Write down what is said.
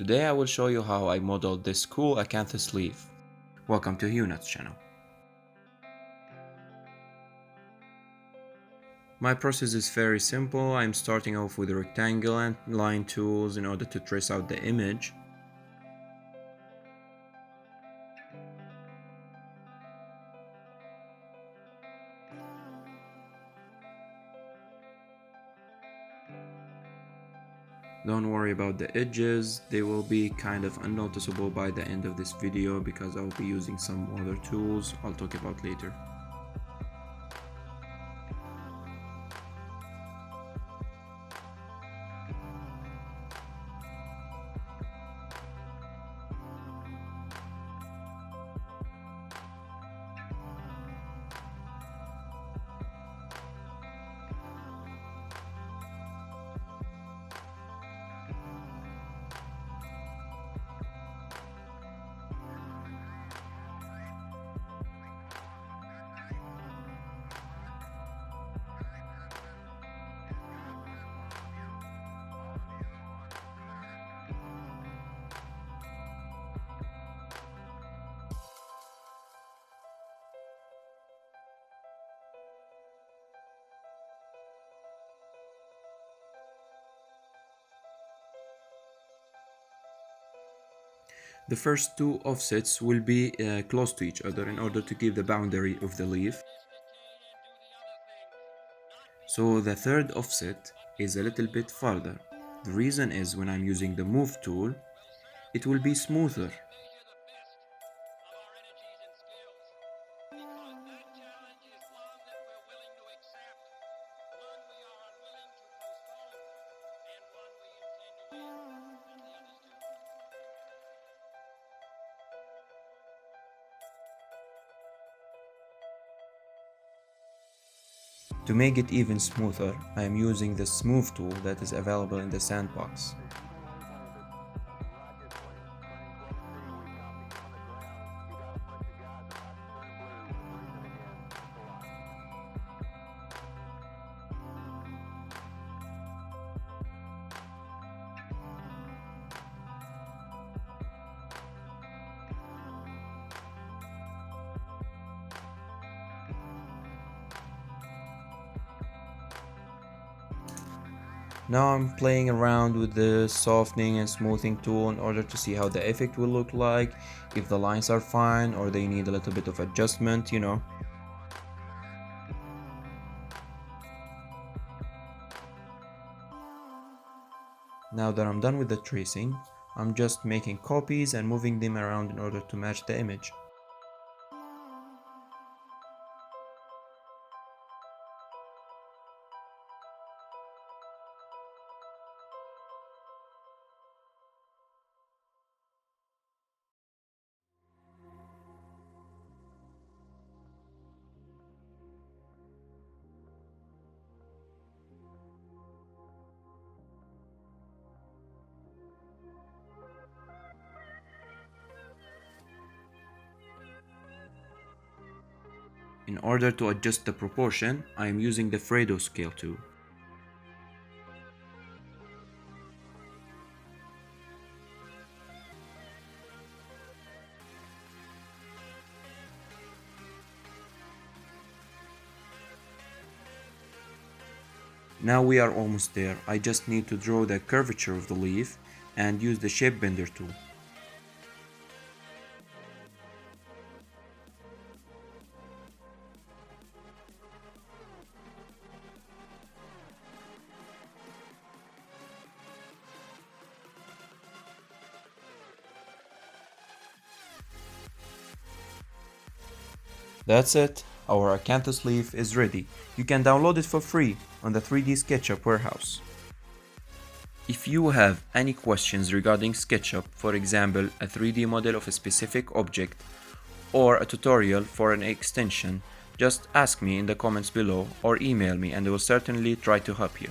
Today I will show you how I modeled this cool Acanthus leaf. Welcome to Hunat's channel. My process is very simple. I'm starting off with a rectangle and line tools in order to trace out the image. Don't worry about the edges, they will be kind of unnoticeable by the end of this video because I'll be using some other tools I'll talk about later. The first two offsets will be close to each other in order to give the boundary of the leaf. So the third offset is a little bit farther. The reason is when I'm using the move tool, it will be smoother. To make it even smoother, I am using the smooth tool that is available in the sandbox. Now I'm playing around with the softening and smoothing tool in order to see how the effect will look like, if the lines are fine or they need a little bit of adjustment, Now that I'm done with the tracing, I'm just making copies and moving them around in order to match the image. In order to adjust the proportion, I am using the FredoScale tool. Now we are almost there. I just need to draw the curvature of the leaf and use the Shape Bender tool. That's it, our Acanthus leaf is ready. You can download it for free on the 3D SketchUp warehouse. If you have any questions regarding SketchUp, for example a 3D model of a specific object or a tutorial for an extension, just ask me in the comments below or email me and I will certainly try to help you.